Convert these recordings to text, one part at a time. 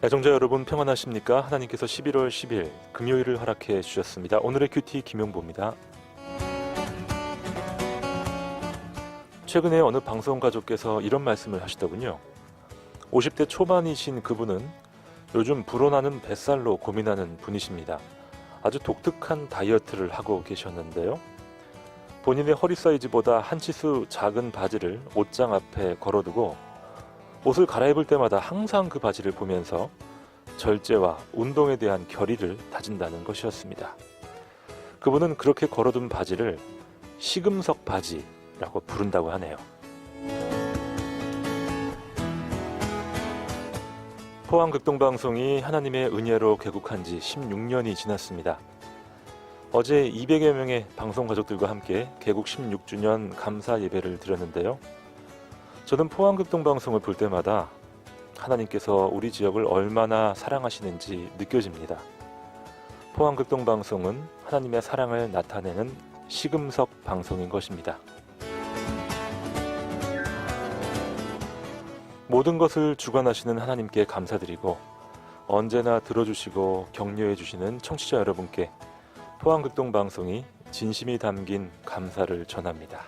애청자 여러분 평안하십니까? 하나님께서 11월 10일 금요일을 허락해 주셨습니다. 오늘의 큐티 김용보입니다. 최근에 어느 방송 가족께서 이런 말씀을 하시더군요. 50대 초반이신 그분은 요즘 불어나는 뱃살로 고민하는 분이십니다. 아주 독특한 다이어트를 하고 계셨는데요. 본인의 허리 사이즈보다 한 치수 작은 바지를 옷장 앞에 걸어두고 옷을 갈아입을 때마다 항상 그 바지를 보면서 절제와 운동에 대한 결의를 다진다는 것이었습니다. 그분은 그렇게 걸어둔 바지를 시금석 바지라고 부른다고 하네요. 포항극동방송이 하나님의 은혜로 개국한 지 16년이 지났습니다. 어제 200여 명의 방송 가족들과 함께 개국 16주년 감사 예배를 드렸는데요. 저는 포항극동방송을 볼 때마다 하나님께서 우리 지역을 얼마나 사랑하시는지 느껴집니다. 포항극동방송은 하나님의 사랑을 나타내는 시금석 방송인 것입니다. 모든 것을 주관하시는 하나님께 감사드리고 언제나 들어주시고 격려해 주시는 청취자 여러분께 포항극동방송이 진심이 담긴 감사를 전합니다.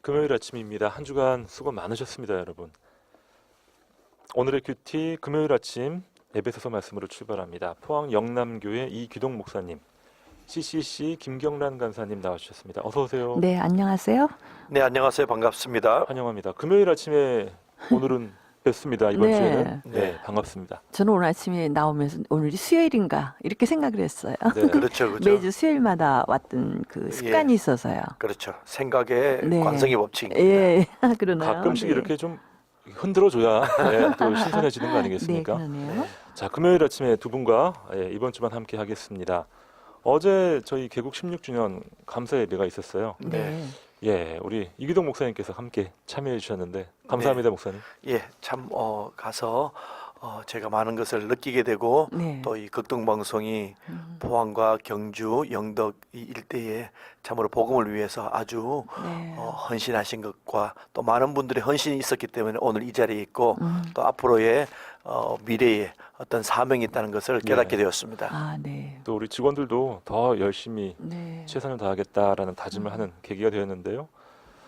금요일 아침입니다. 한 주간 수고 많으셨습니다, 여러분. 오늘의 큐티 금요일 아침 에베소서 말씀으로 출발합니다. 포항 영남교회 이규동 목사님, CCC 김경란 간사님 나와주셨습니다. 어서 오세요. 네, 안녕하세요. 네, 안녕하세요. 반갑습니다. 환영합니다. 금요일 아침에 오늘은 뵙습니다. 이번 네. 주에는. 네. 네, 반갑습니다. 저는 오늘 아침에 나오면서 오늘이 수요일인가 이렇게 생각을 했어요. 네. 그렇죠, 그렇죠. 매주 수요일마다 왔던 그 습관이 있어서요. 그렇죠. 생각의 네. 관성의 법칙입니다. 예, 그러나요? 가끔씩 네. 이렇게 좀 흔들어줘야 네, 또 신선해지는 거 네, 아니겠습니까? 그러네요. 자, 금요일 아침에 두 분과 이번 주만 함께 하겠습니다. 어제 저희 개국 16주년 감사 예배가 있었어요. 네. 예, 우리 이기동 목사님께서 함께 참여해 주셨는데 감사합니다, 목사님. 예, 참 가서 제가 많은 것을 느끼게 되고 네. 또 이 극동 방송이 포항과 경주, 영덕 이 일대에 참으로 복음을 위해서 아주 네. 헌신하신 것과 또 많은 분들의 헌신이 있었기 때문에 오늘 이 자리에 있고 음. 또 앞으로의 미래에 어떤 사명이 있다는 것을 깨닫게 네. 되었습니다. 아, 네. 또 우리 직원들도 더 열심히 네. 최선을 다하겠다라는 다짐을 하는 계기가 되었는데요.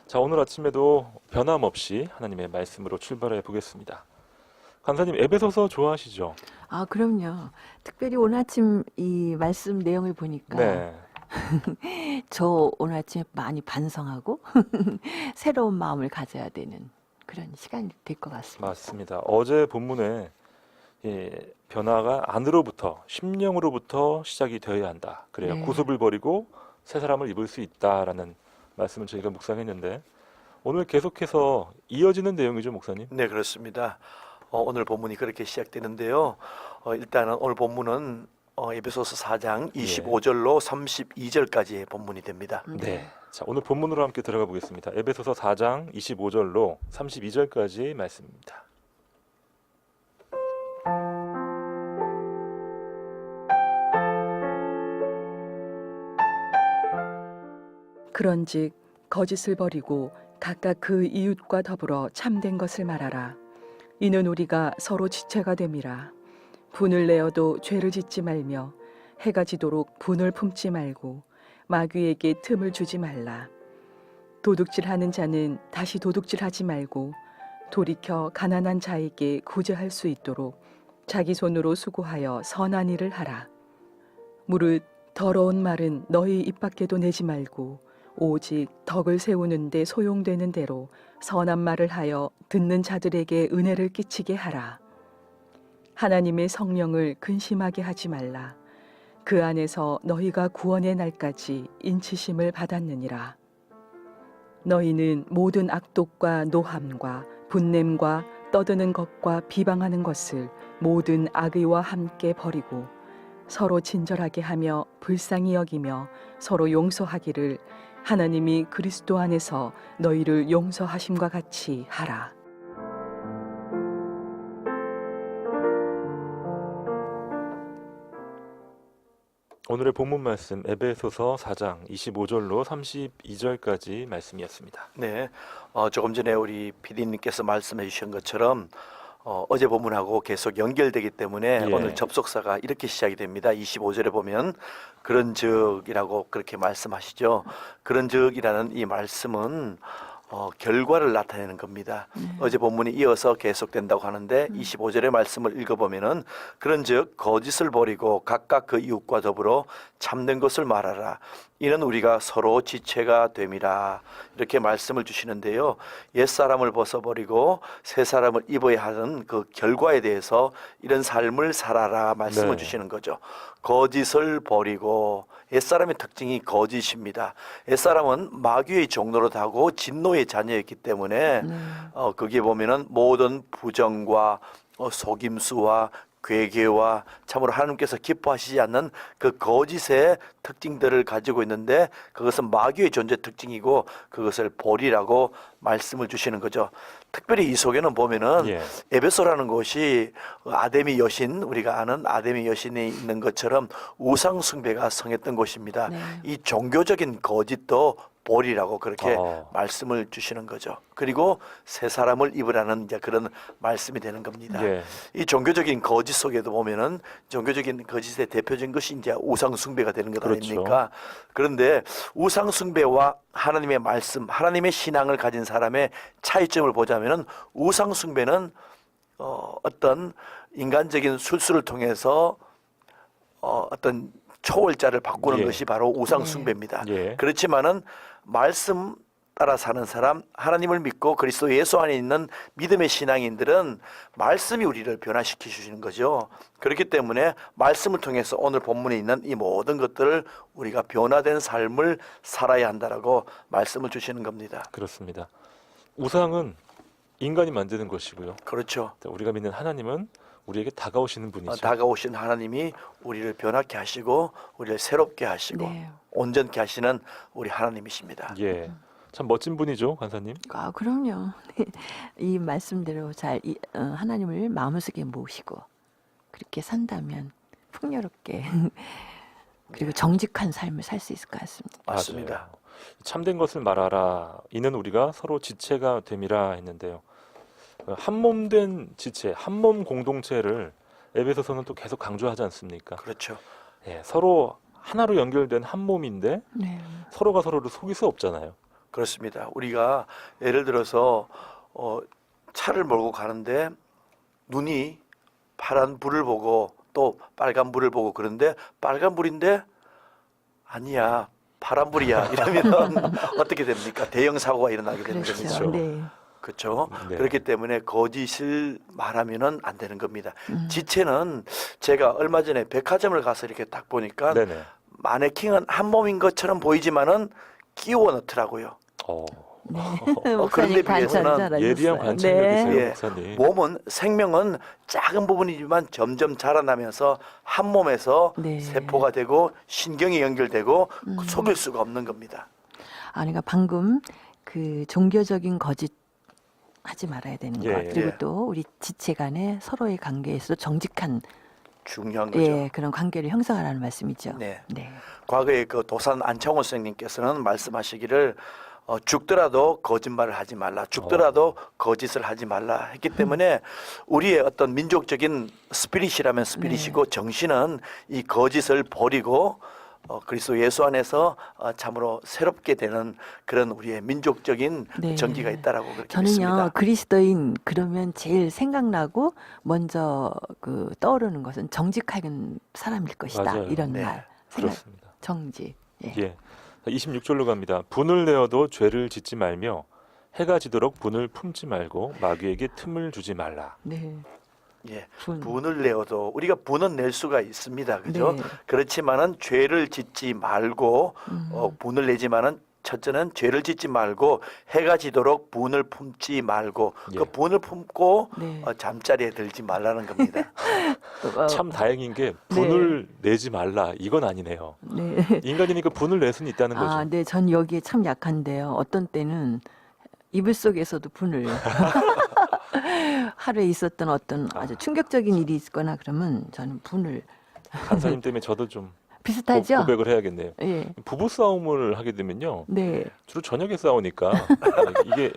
자, 오늘 아침에도 변함없이 하나님의 말씀으로 출발해 보겠습니다. 간사님, 에베소서 좋아하시죠? 아, 그럼요. 특별히 오늘 아침 이 말씀 내용을 보니까 네. 저 오늘 아침에 많이 반성하고 새로운 마음을 가져야 되는 그런 시간이 될 것 같습니다. 맞습니다. 어제 본문에 변화가 안으로부터 심령으로부터 시작이 되어야 한다. 그래야 네. 구습을 버리고 새 사람을 입을 수 있다라는 말씀을 저희가 묵상했는데 오늘 계속해서 이어지는 내용이죠, 목사님? 네, 그렇습니다. 오늘 본문이 그렇게 시작되는데요. 일단은 오늘 본문은 에베소서 4장 25절로 32절까지의 본문이 됩니다. 네. 자, 오늘 본문으로 함께 들어가 보겠습니다. 에베소서 4장 25절로 32절까지 말씀입니다. 그런즉 거짓을 버리고 각각 그 이웃과 더불어 참된 것을 말하라. 이는 우리가 서로 지체가 됨이라. 분을 내어도 죄를 짓지 말며 해가 지도록 분을 품지 말고 마귀에게 틈을 주지 말라. 도둑질하는 자는 다시 도둑질하지 말고 돌이켜 가난한 자에게 구제할 수 있도록 자기 손으로 수고하여 선한 일을 하라. 무릇 더러운 말은 너희 입 밖에도 내지 말고 오직 덕을 세우는 데 소용되는 대로 선한 말을 하여 듣는 자들에게 은혜를 끼치게 하라. 하나님의 성령을 근심하게 하지 말라. 그 안에서 너희가 구원의 날까지 인치심을 받았느니라. 너희는 모든 악독과 노함과 분냄과 떠드는 것과 비방하는 것을 모든 악의와 함께 버리고 서로 친절하게 하며 불쌍히 여기며 서로 용서하기를 하나님이 그리스도 안에서 너희를 용서하심과 같이 하라. 오늘의 본문 말씀 에베소서 4장 25절로 32절까지 말씀이었습니다. 네, 조금 전에 우리 PD님께서 말씀해 주신 것처럼 어제 본문하고 계속 연결되기 때문에 예. 오늘 접속사가 이렇게 시작이 됩니다. 25절에 보면 그런즉이라고 그렇게 말씀하시죠. 그런즉이라는 이 말씀은 결과를 나타내는 겁니다. 어제 본문이 이어서 계속된다고 하는데 25절의 말씀을 읽어보면은 그런즉 거짓을 버리고 각각 그 이웃과 더불어 참된 것을 말하라. 이는 우리가 서로 지체가 됨이라. 이렇게 말씀을 주시는데요. 옛사람을 벗어버리고 새 사람을 입어야 하는 그 결과에 대해서 이런 삶을 살아라 말씀을 네. 주시는 거죠. 거짓을 버리고 옛사람의 특징이 거짓입니다. 옛사람은 마귀의 종로로 하고 진노의 자녀였기 때문에 거기에 보면은 모든 부정과 속임수와 괴계와 참으로 하나님께서 기뻐하시지 않는 그 거짓의 특징들을 가지고 있는데 그것은 마귀의 존재 특징이고 그것을 버리라고 말씀을 주시는 거죠. 특별히 이 속에는 보면은 예. 에베소라는 곳이 아데미 여신, 우리가 아는 아데미 여신이 있는 것처럼 우상 숭배가 성했던 곳입니다. 네. 이 종교적인 거짓도 버리라고 그렇게 어. 말씀을 주시는 거죠. 그리고 새 사람을 입으라는 이제 그런 말씀이 되는 겁니다. 예. 이 종교적인 거짓 속에도 보면은 종교적인 거짓의 대표적인 것이 이제 우상 숭배가 되는 것 그렇죠. 아닙니까? 그런데 우상 숭배와 하나님의 말씀, 하나님의 신앙을 가진 사람의 차이점을 보자면은 우상 숭배는 어떤 인간적인 술수를 통해서 어떤 초월자를 바꾸는 예. 것이 바로 우상 네. 숭배입니다. 예. 그렇지만은 말씀 따라 사는 사람, 하나님을 믿고 그리스도 예수 안에 있는 믿음의 신앙인들은 말씀이 우리를 변화시켜 주시는 거죠. 그렇기 때문에 말씀을 통해서 오늘 본문에 있는 이 모든 것들을 우리가 변화된 삶을 살아야 한다라고 말씀을 주시는 겁니다. 그렇습니다. 우상은 인간이 만드는 것이고요. 그렇죠. 우리가 믿는 하나님은 우리에게 다가오시는 분이죠. 다가오신 하나님이 우리를 변하게 하시고 우리를 새롭게 하시고 네. 온전케 하시는 우리 하나님이십니다. 예, 참 멋진 분이죠, 간사님. 아, 그럼요. 이 말씀대로 잘 하나님을 마음속에 모시고 그렇게 산다면 풍요롭게 그리고 정직한 삶을 살 수 있을 것 같습니다. 맞습니다. 맞아요. 참된 것을 말하라. 이는 우리가 서로 지체가 됨이라 했는데요. 한 몸 된 지체, 한 몸 공동체를 에베소서는 또 계속 강조하지 않습니까? 그렇죠. 예, 서로 하나로 연결된 한 몸인데 네. 서로가 서로를 속일 수 없잖아요. 그렇습니다. 우리가 예를 들어서 차를 몰고 가는데 눈이 파란 불을 보고 또 빨간 불을 보고 그런데 빨간 불인데 아니야 파란 불이야 이러면 어떻게 됩니까? 대형 사고가 일어나게 되는 그렇죠. 겁니다. 그렇죠. 네. 그렇죠. 네. 그렇기 때문에 거짓을 말하면은 안 되는 겁니다. 음. 지체는 제가 얼마 전에 백화점을 가서 이렇게 딱 보니까 네네. 마네킹은 한 몸인 것처럼 보이지만은 끼워 넣더라고요. 네. 그런데 목사님 관찰 비해서는 잘하셨어요. 예리한 관찰력이세요, 예. 목사님. 몸은 생명은 작은 부분이지만 점점 자라나면서 한 몸에서 네. 세포가 되고 신경이 연결되고 음. 속일 수가 없는 겁니다. 아내가 방금 그 종교적인 거짓 하지 말아야 되는 예, 것 그리고 예. 또 우리 지체 간의 서로의 관계에서 정직한 중요한 거죠. 예, 그런 관계를 형성하라는 말씀이죠. 네. 네. 과거에 그 도산 안창호 선생님께서는 말씀하시기를 죽더라도 거짓말을 하지 말라, 죽더라도 거짓을 하지 말라 했기 때문에 우리의 어떤 민족적인 스피릿이라면 스피릿이고 정신은 이 거짓을 버리고 그리스도 예수 안에서 참으로 새롭게 되는 그런 우리의 민족적인 네. 정기가 있다라고 그렇게 저는요 믿습니다. 그리스도인 그러면 제일 생각나고 먼저 그 떠오르는 것은 정직한 사람일 것이다 맞아요. 이런 네. 말 생각 그렇습니다. 정직 예. 예. 26절로 갑니다. 분을 내어도 죄를 짓지 말며 해가 지도록 분을 품지 말고 마귀에게 틈을 주지 말라. 네. 예. 분. 분을 내어도 우리가 분은 낼 수가 있습니다. 그죠? 네. 그렇지만은 죄를 짓지 말고 분을 내지만은 첫째는 죄를 짓지 말고 해가 지도록 분을 품지 말고 예. 그 분을 품고 네. 잠자리에 들지 말라는 겁니다. 참 다행인 게 분을 내지 말라. 이건 아니네요. 네. 인간이니까 분을 낼 수는 있다는 거죠. 아, 네, 전 여기에 참 약한데요. 어떤 때는 이불 속에서도 분을 하루에 있었던 어떤 아주 충격적인 일이 있거나 그러면 저는 분을 간사님 때문에 저도 좀 비슷하죠? 고백을 해야겠네요. 예. 부부 싸움을 하게 되면요. 네. 주로 저녁에 싸우니까 이게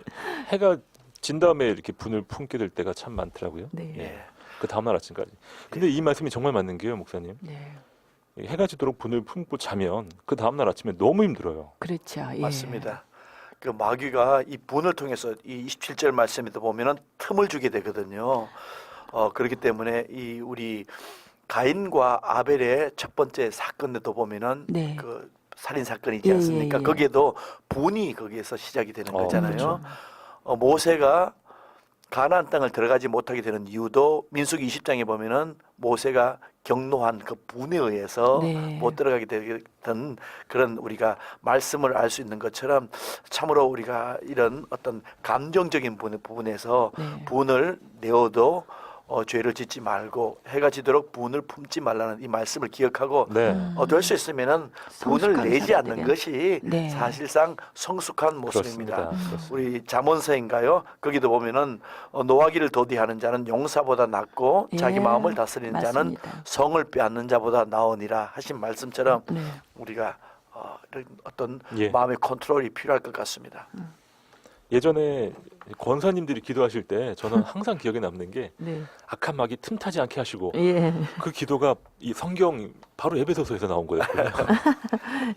해가 진 다음에 이렇게 분을 품게 될 때가 참 많더라고요. 네. 예. 그 다음날 아침까지. 근데 이 말씀이 정말 맞는 게요, 목사님. 네. 해가 지도록 분을 품고 자면 그 다음날 아침에 너무 힘들어요. 그렇죠. 예. 맞습니다. 그 마귀가 이 분을 통해서 이 27절 말씀에도 보면은 틈을 주게 되거든요. 그렇기 때문에 이 우리 가인과 아벨의 첫 번째 사건에도 보면은 네. 그 살인 사건이지 예, 않습니까? 예, 예. 거기에도 분이 거기에서 시작이 되는 거잖아요. 그렇죠. 모세가 가나안 땅을 들어가지 못하게 되는 이유도 민수기 20장에 보면은 모세가 경노한 그 분에 의해서 네. 못 들어가게 되던 그런 우리가 말씀을 알 수 있는 것처럼 참으로 우리가 이런 어떤 감정적인 부분에서 네. 분을 내어도 죄를 짓지 말고 해가 지도록 분을 품지 말라는 이 말씀을 기억하고 네. 될 수 있으면은 분을 성숙한 내지 않는 사람들이요. 것이 네. 사실상 성숙한 모습입니다. 그렇습니다. 우리 잠언서인가요? 거기도 보면은 노하기를 도디하는 자는 용사보다 낫고 예, 자기 마음을 다스리는 자는 맞습니다. 성을 빼앗는 자보다 나으니라 하신 말씀처럼 네. 우리가 이런 어떤 예. 마음의 컨트롤이 필요할 것 같습니다. 예전에 권사님들이 기도하실 때 저는 항상 기억에 남는 게 네. 악한 마귀 틈타지 않게 하시고 예. 그 기도가 이 성경 바로 에베소서에서 나온 거였거든요.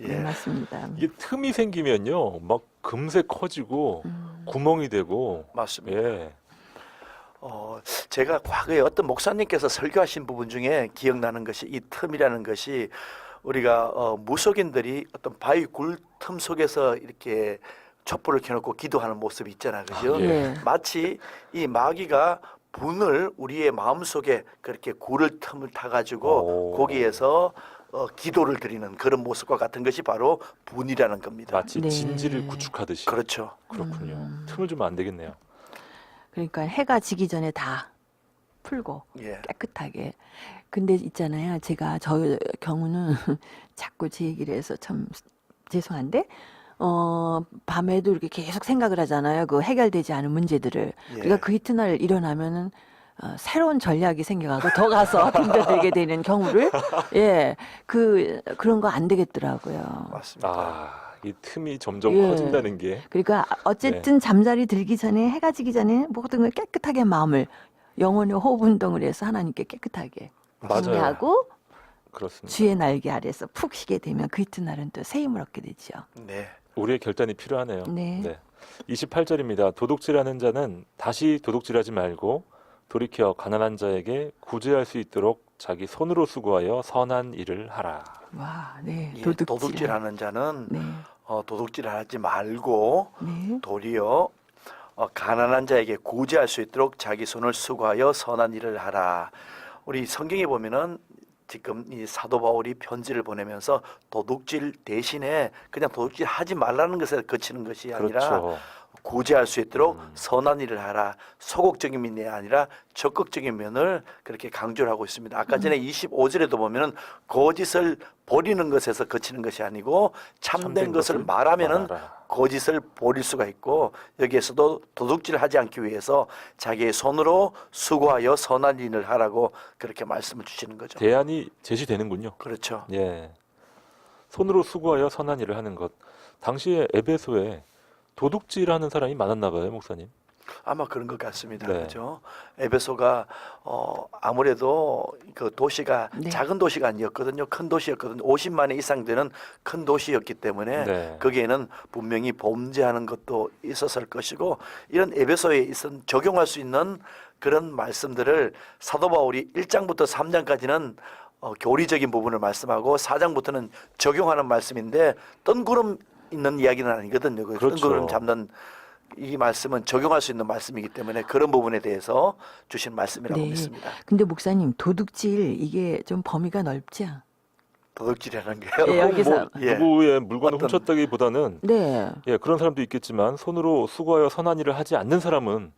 네, 예. 맞습니다. 이게 틈이 생기면요, 막 금세 커지고 구멍이 되고, 맞습니다. 예, 제가 과거에 어떤 목사님께서 설교하신 부분 중에 기억나는 것이 이 틈이라는 것이 우리가 무속인들이 어떤 바위 굴 틈 속에서 이렇게 촛불을 켜놓고 기도하는 모습이 있잖아요. 그죠? 아, 예. 예. 마치 이 마귀가 분을 우리의 마음속에 그렇게 굴을 틈을 타가지고 오. 거기에서 기도를 드리는 그런 모습과 같은 것이 바로 분이라는 겁니다. 마치 네. 진지를 구축하듯이. 그렇죠. 그렇군요. 틈을 주면 안 되겠네요. 그러니까 해가 지기 전에 다 풀고 예. 깨끗하게. 근데 있잖아요. 제가 저 경우는 자꾸 제 얘기를 해서 참 죄송한데 밤에도 이렇게 계속 생각을 하잖아요. 그 해결되지 않은 문제들을. 그러니까 그 이튿날 일어나면은 새로운 전략이 생겨가고 더 가서 덤벼들게 되는 경우를 그런 거 안 되겠더라고요. 맞습니다. 아, 이 틈이 점점 예. 커진다는 게. 그러니까 어쨌든 잠자리 들기 전에 해가 지기 전에 모든 걸 깨끗하게 마음을 영혼의 호흡 운동을 해서 하나님께 깨끗하게 맞아요. 공개하고 그렇습니다. 주의 날개 아래서 푹 쉬게 되면 그 이튿날은 또 새 힘을 얻게 되죠. 네. 우리의 결단이 필요하네요. 네. 28절입니다. 도둑질하는 자는 다시 도둑질하지 말고 돌이켜 가난한 자에게 구제할 수 있도록 자기 손으로 수고하여 선한 일을 하라. 와, 네. 이 도둑질. 도둑질하는 자는 네. 도둑질하지 말고 네. 도리어 가난한 자에게 구제할 수 있도록 자기 손을 수고하여 선한 일을 하라. 우리 성경에 보면은 지금 이 사도 바울이 편지를 보내면서 도둑질 대신에 그냥 도둑질 하지 말라는 것에 그치는 것이 아니라 그렇죠. 구제할 수 있도록 선한 일을 하라. 소극적인 면이 아니라 적극적인 면을 그렇게 강조를 하고 있습니다. 아까 전에 25절에도 보면은 거짓을 버리는 것에서 그치는 것이 아니고 참된 것을 말하면은 말하라. 거짓을 버릴 수가 있고 여기에서도 도둑질을 하지 않기 위해서 자기의 손으로 수고하여 선한 일을 하라고 그렇게 말씀을 주시는 거죠. 대안이 제시되는군요. 그렇죠. 예. 손으로 수고하여 선한 일을 하는 것. 당시에 에베소에 도둑질하는 사람이 많았나 봐요, 목사님. 아마 그런 것 같습니다. 네. 그렇죠. 에베소가 아무래도 그 도시가 네. 작은 도시가 아니었거든요. 큰 도시였거든요. 50만 회 이상 되는 큰 도시였기 때문에 네. 거기에는 분명히 범죄하는 것도 있었을 것이고 이런 에베소에 적용할 수 있는 그런 말씀들을 사도 바울이 1장부터 3장까지는 교리적인 부분을 말씀하고 4장부터는 적용하는 말씀인데 뜬구름 있는 이야기는 아니거든요. 그 그렇죠. 뜬구름 잡는 이 말씀은 적용할 수 있는 말씀이기 때문에 그런 부분에 대해서 주신 말씀이라고 네. 믿습니다. 근데 목사님 도둑질 이게 좀 범위가 넓죠? 도둑질이라는 게요. 예, 여기서. 예. 누구의 물건을 어떤- 훔쳤다기보다는 네. 예, 그런 사람도 있겠지만 손으로 수고하여 선한 일을 하지 않는 사람은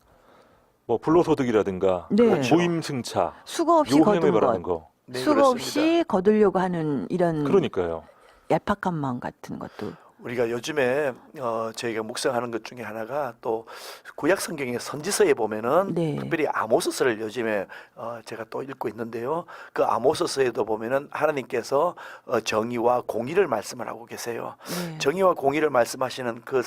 뭐 불로소득이라든가 네. 그렇죠. 무임승차, 수고 없이 요행을 거둔 말하는 것. 거. 네, 수고 그렇습니다. 없이 거두려고 하는 이런 그러니까요. 얄팍한 마음 같은 것도. 우리가 요즘에 저희가 묵상하는 것 중에 하나가 또 구약 성경의 선지서에 보면은 네. 특별히 아모스서를 요즘에 제가 또 읽고 있는데요. 그 아모스서에도 보면은 하나님께서 정의와 공의를 말씀을 하고 계세요. 네. 정의와 공의를 말씀하시는 그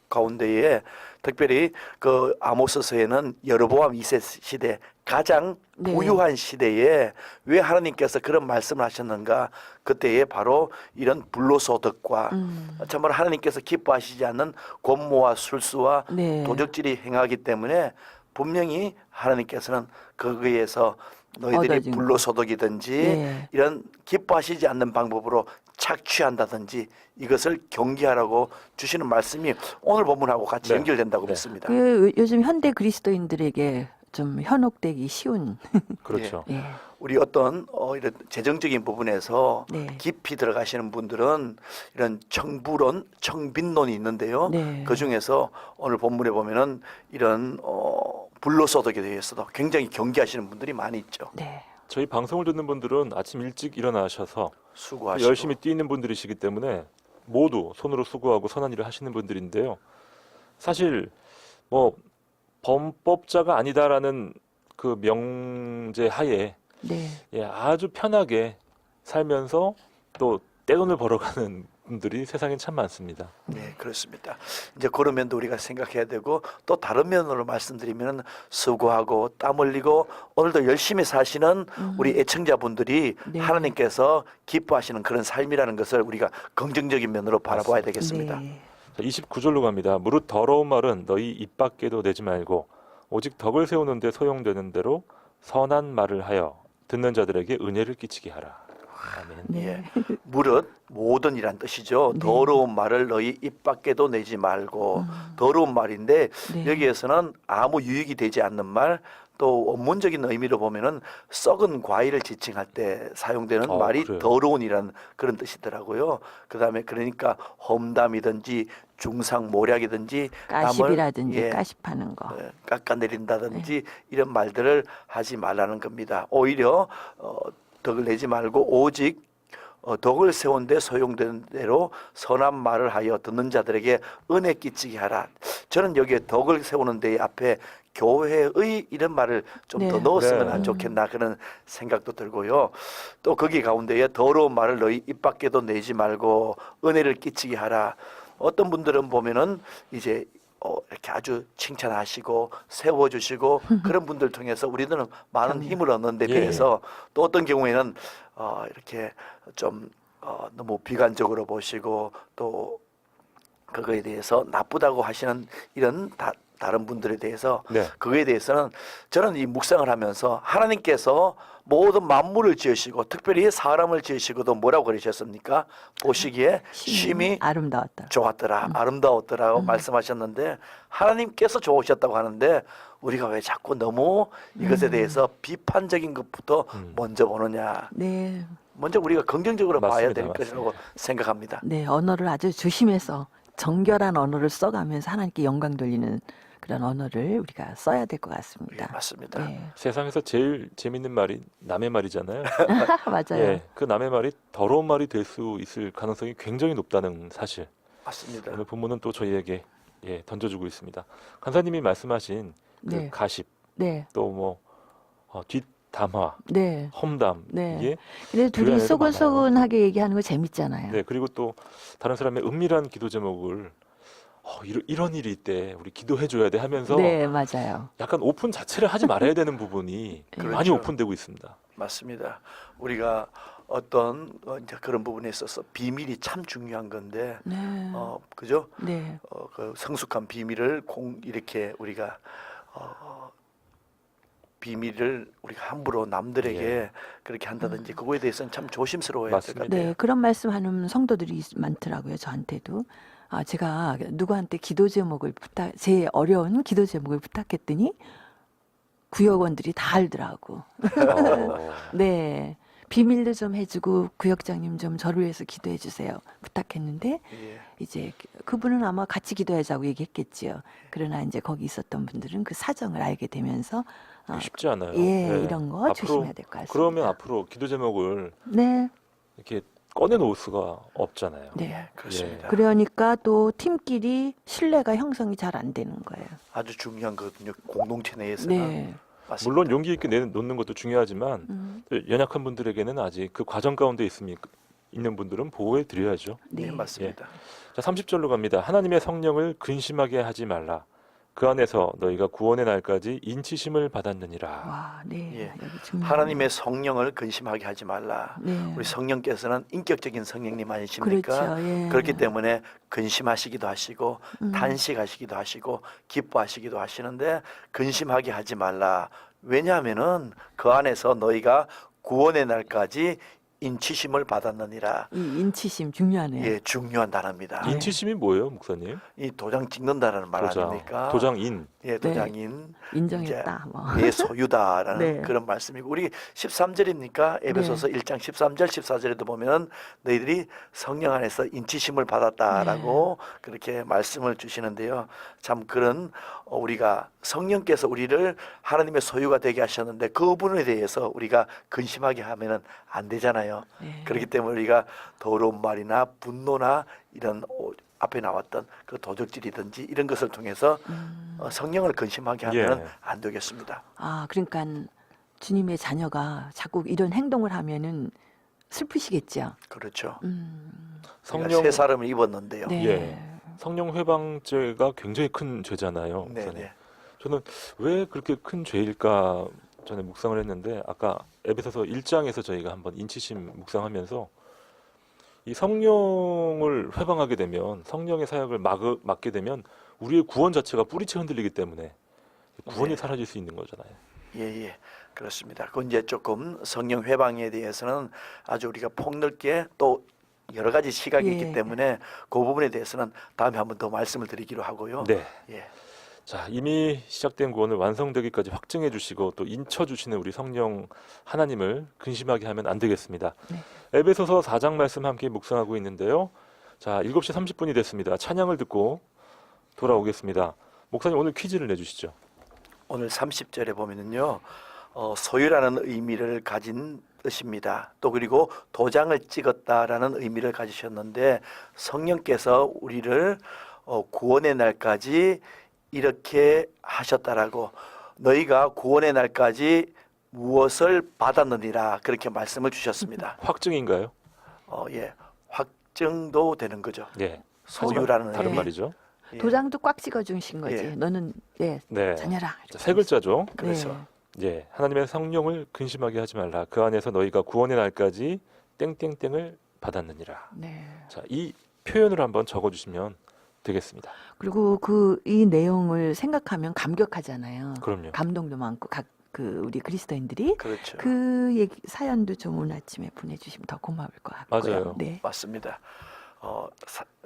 가운데에 특별히 그 아모스서에는 여로보암 2세 시대 가장 네. 부유한 시대에 왜 하나님께서 그런 말씀을 하셨는가? 그때에 바로 이런 불로소득과 참으로 하나님께서 기뻐하시지 않는 권모와 술수와 네. 도적질이 행하기 때문에 분명히 하나님께서는 거기에서 너희들이 얻어진 거. 불로소득이든지 네. 이런 기뻐하시지 않는 방법으로 착취한다든지 이것을 경계하라고 주시는 말씀이 오늘 본문하고 같이 네. 연결된다고 네. 믿습니다. 그 요즘 현대 그리스도인들에게 좀 현혹되기 쉬운. 그렇죠. 예. 우리 어떤 이런 재정적인 부분에서 네. 깊이 들어가시는 분들은 이런 청부론, 청빈론이 있는데요. 네. 그 중에서 오늘 본문에 보면은 이런 불로소득에 대해서도 굉장히 경계하시는 분들이 많이 있죠. 네. 저희 방송을 듣는 분들은 아침 일찍 일어나셔서 수고하시고 열심히 뛰는 분들이시기 때문에 모두 손으로 수고하고 선한 일을 하시는 분들인데요. 사실 뭐 범법자가 아니다라는 그 명제 하에 네. 예, 아주 편하게 살면서 또 떼돈을 벌어가는 분들이 세상엔 참 많습니다. 네, 그렇습니다. 이제 그런 면도 우리가 생각해야 되고 또 다른 면으로 말씀드리면 수고하고 땀 흘리고 오늘도 열심히 사시는 우리 애청자분들이 네. 하나님께서 기뻐하시는 그런 삶이라는 것을 우리가 긍정적인 면으로 바라봐야 되겠습니다. 네. 자, 29절로 갑니다. 무릇 더러운 말은 너희 입 밖에도 내지 말고 오직 덕을 세우는 데 소용되는 대로 선한 말을 하여 듣는 자들에게 은혜를 끼치게 하라. 아멘. 네. 예. 무릇 모든이란 뜻이죠. 네. 더러운 말을 너희 입 밖에도 내지 말고 더러운 말인데 네. 여기에서는 아무 유익이 되지 않는 말, 또 원문적인 의미로 보면은 썩은 과일을 지칭할 때 사용되는 말이 그래요? 더러운이라는 그런 뜻이더라고요. 그다음에 그러니까 험담이든지 중상모략이든지 까십이라든지 예, 까십하는 거. 깎아내린다든지 이런 말들을 하지 말라는 겁니다. 오히려 덕을 내지 말고 오직 덕을 세운 데 소용되는 대로 선한 말을 하여 듣는 자들에게 은혜 끼치게 하라. 저는 여기에 덕을 세우는 데 앞에 교회의 이런 말을 좀 더 네. 넣었으면 네. 좋겠나 그런 생각도 들고요. 또 거기 가운데에 더러운 말을 너희 입 밖에도 내지 말고 은혜를 끼치게 하라. 어떤 분들은 보면은 이제 이렇게 아주 칭찬하시고 세워주시고 그런 분들 통해서 우리들은 많은 힘을 얻는 데 예. 비해서 또 어떤 경우에는 이렇게 좀 너무 비관적으로 보시고 또 그거에 대해서 나쁘다고 하시는 이런 다른 분들에 대해서 네. 그거에 대해서는 저는 이 묵상을 하면서 하나님께서 모든 만물을 지으시고 특별히 사람을 지으시고도 뭐라고 그러셨습니까? 보시기에 심히 아름다웠다. 좋았더라, 아름다웠더라고 말씀하셨는데 하나님께서 좋으셨다고 하는데 우리가 왜 자꾸 너무 이것에 대해서 비판적인 것부터 먼저 보느냐? 네. 먼저 우리가 긍정적으로 봐야 맞습니다. 될 것이라고 생각합니다. 네, 언어를 아주 조심해서 정결한 언어를 써가면서 하나님께 영광 돌리는 그런 언어를 우리가 써야 될 것 예, 같습니다. 맞습니다. 네. 세상에서 제일 재밌는 말이 남의 말이잖아요. 맞아요. 예, 그 남의 말이 더러운 말이 될 수 있을 가능성이 굉장히 높다는 사실. 맞습니다. 오늘 본문은 또 저희에게 던져주고 있습니다. 간사님이 말씀하신 그 네. 가십, 네. 또 뭐 뒷담화, 네. 험담 네. 이게 근데 둘이 교회 안에도 소곤소곤하게 얘기하는 거 재밌잖아요. 네, 그리고 또 다른 사람의 은밀한 기도 제목을 이런 일이 있대 우리 기도해 줘야 돼 하면서 네, 맞아요. 약간 오픈 자체를 하지 말아야 되는 부분이 많이 그렇죠. 오픈되고 있습니다. 맞습니다. 우리가 어떤 이제 그런 부분에 있어서 비밀이 참 중요한 건데, 네. 그죠? 네. 그 성숙한 비밀을 이렇게 우리가 비밀을 우리가 함부로 남들에게 예. 그렇게 한다든지 그거에 대해서는 참 조심스러워야 될 것 맞습니다. 같아요. 네, 그런 말씀하는 성도들이 많더라고요, 저한테도. 제가 누구한테 기도 제목을 제 어려운 기도 제목을 부탁했더니 구역원들이 다 알더라고. 네, 비밀도 좀 해주고 구역장님 좀 저를 위해서 기도해 주세요. 부탁했는데 예. 이제 그분은 아마 같이 기도하자고 얘기했겠지요. 그러나 이제 거기 있었던 분들은 그 사정을 알게 되면서 쉽지 않아요. 예, 네. 이런 거 조심해야 될 것 같습니다. 그러면 앞으로 기도 제목을 네, 이렇게 꺼내 놓을 수가 없잖아요. 네. 그렇습니다. 그러니까 또 팀끼리 신뢰가 형성이 잘 안 되는 거예요. 아주 중요한 거거든요. 공동체 내에서는. 네. 맞습니다. 물론 용기 있게 내놓는 것도 중요하지만 또 연약한 분들에게는 아직 그 과정 가운데 있는 분들은 보호해 드려야죠. 네, 네. 맞습니다. 자, 30절로 갑니다. 하나님의 성령을 근심하게 하지 말라. 그 안에서 너희가 구원의 날까지 인치심을 받았느니라. 와, 네. 예. 여기 중요한 하나님의 성령을 근심하게 하지 말라. 네. 우리 성령께서는 인격적인 성령님 아니십니까? 그렇죠. 예. 그렇기 때문에 근심하시기도 하시고 음. 탄식하시기도 하시고 기뻐하시기도 하시는데 근심하게 하지 말라. 왜냐하면은 그 안에서 너희가 구원의 날까지 인치심을 받았느니라. 이 인치심 중요하네요. 예, 중요한 단어입니다. 네. 인치심이 뭐예요, 목사님? 이 도장 찍는다라는 말 도장, 아닙니까? 도장인. 예, 도장인 인정했다. 뭐. 내 소유다라는 네. 그런 말씀이고 우리 13절입니까? 에베소서 1장 13절 14절에도 보면 너희들이 성령 안에서 인치심을 받았다라고 네. 그렇게 말씀을 주시는데요. 참 그런 우리가 성령께서 우리를 하나님의 소유가 되게 하셨는데 그 부분에 대해서 우리가 근심하게 하면은 안 되잖아요. 네. 그렇기 때문에 우리가 더러운 말이나 분노나 이런 앞에 나왔던 그 도적질이든지 이런 것을 통해서 성령을 근심하게 하면 예. 안 되겠습니다. 그러니까 주님의 자녀가 자꾸 이런 행동을 하면은 슬프시겠죠. 그렇죠. 성령 새 사람을 입었는데요. 네. 예. 성령 회방죄가 굉장히 큰 죄잖아요. 네, 목사님. 네. 저는 왜 그렇게 큰 죄일까 전에 묵상을 했는데 아까 에베소서 1장에서 저희가 한번 인치심 묵상하면서 이 성령을 회방하게 되면 성령의 사역을 맡게 되면 우리의 구원 자체가 뿌리채 흔들리기 때문에 구원이 네. 사라질 수 있는 거잖아요. 예, 그렇습니다. 그 이제 조금 성령 회방에 대해서는 아주 우리가 폭넓게 또 여러 가지 시각이 예. 있기 때문에 그 부분에 대해서는 다음에 한번 더 말씀을 드리기로 하고요. 네. 예. 자, 이미 시작된 구원을 완성되기까지 확증해 주시고 또 인쳐 주시는 우리 성령 하나님을 근심하게 하면 안 되겠습니다. 네. 에베소서 4장 말씀 함께 묵상하고 있는데요. 자, 7시 30분이 됐습니다. 찬양을 듣고 돌아오겠습니다. 목사님 오늘 퀴즈를 내주시죠. 오늘 30절에 보면은요, 소유라는 의미를 가진 뜻입니다. 또 그리고 도장을 찍었다라는 의미를 가지셨는데 성령께서 우리를 구원의 날까지 이렇게 하셨다라고 너희가 구원의 날까지 무엇을 받았느니라 그렇게 말씀을 주셨습니다. 확증인가요? 예, 확정도 되는 거죠. 예. 소유라는 다른 의미. 말이죠. 예. 도장도 꽉 찍어주신 거지. 예. 너는 네. 자녀라. 자, 세 글자죠. 그래서 예, 하나님의 성령을 근심하게 하지 말라. 그 안에서 너희가 구원의 날까지 땡땡땡을 받았느니라. 네. 자, 이 표현을 한번 적어주시면 되겠습니다. 그리고 이 내용을 생각하면 감격하잖아요. 그럼요. 감동도 많고 우리 그리스도인들이 그렇죠. 그 얘기 사연도 좀 오늘 아침에 보내주시면 더 고마울 것 같고요. 맞아요. 네. 맞습니다.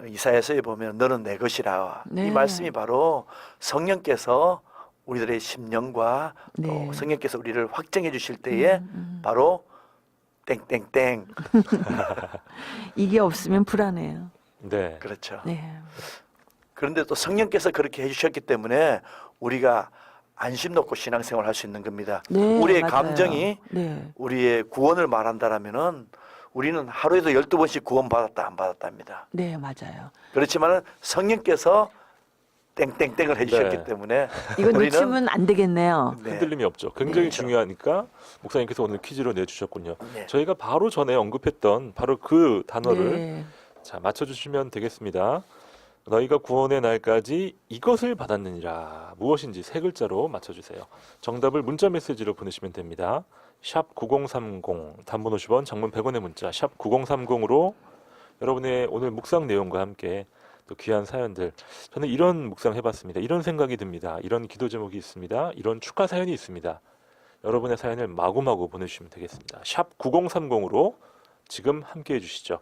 이사야서에 보면 너는 내 것이라 네. 이 말씀이 바로 성령께서 우리들의 심령과 네. 또 성령께서 우리를 확정해 주실 때에 음. 바로 땡땡땡 이게 없으면 불안해요. 네. 그렇죠. 네. 그런데 또 성령께서 그렇게 해주셨기 때문에 우리가 안심 놓고 신앙생활 할 수 있는 겁니다. 네, 우리의 맞아요. 감정이 네. 우리의 구원을 말한다라면은 우리는 하루에도 12번씩 구원받았다 안 받았답니다. 네, 맞아요. 그렇지만은 성령께서 땡땡땡을 해주셨기 네. 때문에 이거 우리는 놓치면 안 되겠네요. 네. 흔들림이 없죠. 굉장히 그렇죠. 중요하니까 목사님께서 오늘 퀴즈로 내주셨군요. 네. 저희가 바로 전에 언급했던 바로 그 단어를 네. 자, 맞춰주시면 되겠습니다. 너희가 구원의 날까지 이것을 받았느니라. 무엇인지 세 글자로 맞춰주세요. 정답을 문자 메시지로 보내시면 됩니다. 샵 9030 단문 50원 장문 100원의 문자 샵 9030으로 여러분의 오늘 묵상 내용과 함께 또 귀한 사연들 저는 이런 묵상 해봤습니다. 이런 생각이 듭니다. 이런 기도 제목이 있습니다. 이런 축하 사연이 있습니다. 여러분의 사연을 마구마구 보내주시면 되겠습니다. 샵 9030으로 지금 함께 해주시죠.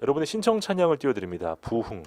여러분의 신청 찬양을 띄워드립니다. 부흥.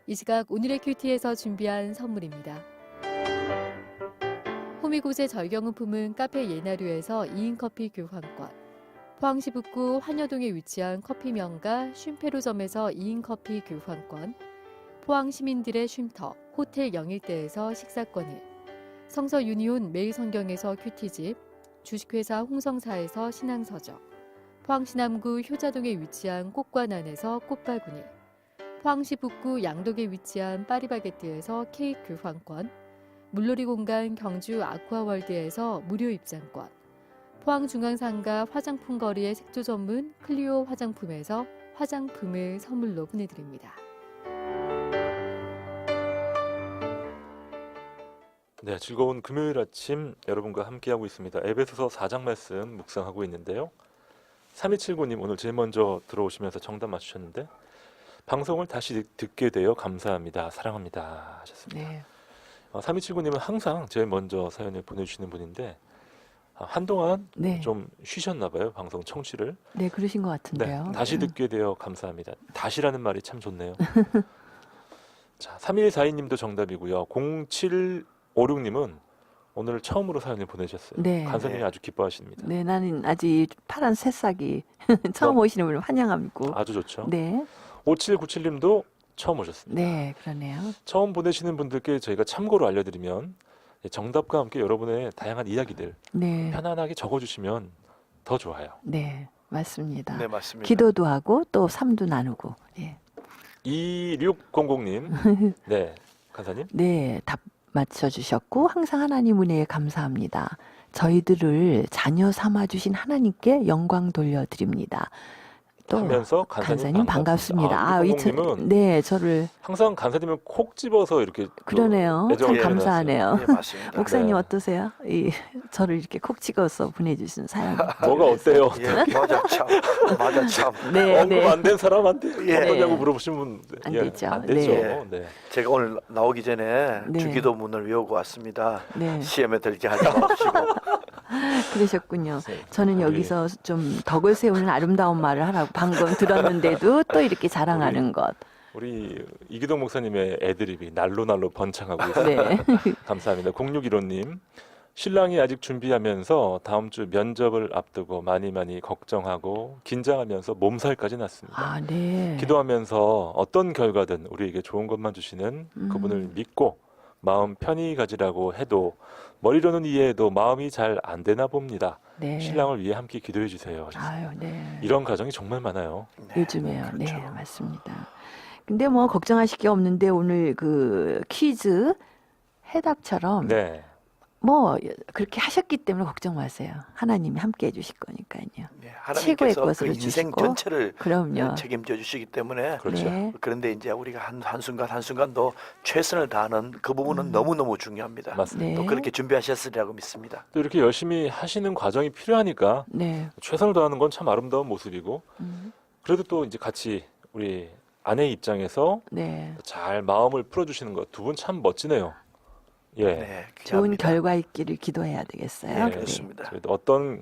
이 시각 오늘의 큐티에서 준비한 선물입니다. 호미곶의 절경은품은 카페 예나류에서 2인 커피 교환권, 포항시 북구 환여동에 위치한 커피 명가 쉼페로점에서 2인 커피 교환권, 포항 시민들의 쉼터 호텔 영일대에서 식사권을, 성서 유니온 매일성경에서 큐티집, 주식회사 홍성사에서 신앙서적, 포항시 남구 효자동에 위치한 꽃관안에서 꽃바구니, 포항시 북구 양덕에 위치한 파리바게뜨에서 케이크 교환권, 물놀이 공간 경주 아쿠아월드에서 무료 입장권, 포항중앙상가 화장품 거리의 색조 전문 클리오 화장품에서 화장품을 선물로 보내드립니다. 네, 즐거운 금요일 아침 여러분과 함께하고 있습니다. 에베소서 4장 말씀 묵상하고 있는데요. 3279님 오늘 제일 먼저 들어오시면서 정답 맞추셨는데 방송을 다시 듣게 되어 감사합니다. 사랑합니다 하셨습니다. 네. 3279님은 항상 제일 먼저 사연을 보내주시는 분인데 한동안 네. 좀 쉬셨나 봐요. 방송 청취를. 네, 그러신 것 같은데요. 다시 듣게 되어 감사합니다. 다시라는 말이 참 좋네요. 자, 3142님도 정답이고요. 0756님은 오늘 처음으로 사연을 보내셨어요. 네. 간사님이 네. 아주 기뻐하십니다. 네, 나는 아직 파란 새싹이 처음 오시는 분을 환영합니다. 아주 좋죠. 네, 5797님도 처음 오셨습니다. 네, 그러네요. 처음 보내시는 분들께 저희가 참고로 알려드리면 정답과 함께 여러분의 다양한 이야기들 네, 편안하게 적어주시면 더 좋아요. 네, 맞습니다. 네, 맞습니다. 기도도 하고 또 삶도 나누고. 예. 2600님, 네, 간사님. 네, 답 맞춰주셨고 항상 하나님 은혜에 감사합니다. 저희들을 자녀 삼아주신 하나님께 영광 돌려드립니다. 또 하면서 간사님 반갑습니다. 2600님은 네, 저를 항상 간사님을 콕 집어서 이렇게 그러네요. 또 애정을 참 표현하세요. 감사하네요. 예, 맞습니다. 목사님 네. 어떠세요? 저를 이렇게 콕 찍어서 보내주신 사연. 뭐가 어때요? 예, 맞아 참, 맞아 참. 네, 언급 네. 안 된 사람한테 예. 어떠냐고 물어보시면 안 되죠. 안 되죠. 네. 네. 제가 오늘 나오기 전에 네. 주기도문을 외우고 왔습니다. 네, 시험에 들게 하지 마시고. 그러셨군요. 네. 저는 우리 여기서 좀 덕을 세우는 아름다운 말을 하라고 방금 들었는데도 또 이렇게 자랑하는 것. 우리 이기동 목사님의 애드립이 날로 번창하고 있습니다. 네. 감사합니다. 0615님. 신랑이 아직 준비하면서 다음 주 면접을 앞두고 많이 걱정하고 긴장하면서 몸살까지 났습니다. 아, 네. 기도하면서 어떤 결과든 우리에게 좋은 것만 주시는 그분을 믿고 마음 편히 가지라고 해도 머리로는 이해해도 마음이 잘 안 되나 봅니다. 네. 신랑을 위해 함께 기도해 주세요. 아유, 네. 이런 가정이 정말 많아요. 네, 요즘에요. 그렇죠. 네, 맞습니다. 근데 뭐 걱정하실 게 없는데 오늘 그 퀴즈 해답처럼 네. 뭐 그렇게 하셨기 때문에 걱정 마세요. 하나님이 함께 해주실 거니까요. 네, 최고의 하나님께서 그 것으로 인생 주시고. 전체를 그럼요. 책임져 주시기 때문에 그렇죠. 네. 그런데 이제 우리가 한순간도 최선을 다하는 그 부분은 너무너무 중요합니다. 맞습니다. 네. 또 그렇게 준비하셨으리라고 믿습니다. 또 이렇게 열심히 하시는 과정이 필요하니까 네. 최선을 다하는 건 참 아름다운 모습이고 그래도 또 이제 같이 우리 아내의 입장에서 네. 잘 마음을 풀어주시는 것 두 분 참 멋지네요. 예. 네, 좋은 귀합니다. 결과 있기를 기도해야 되겠어요. 네, 네. 그렇습니다. 저희도 어떤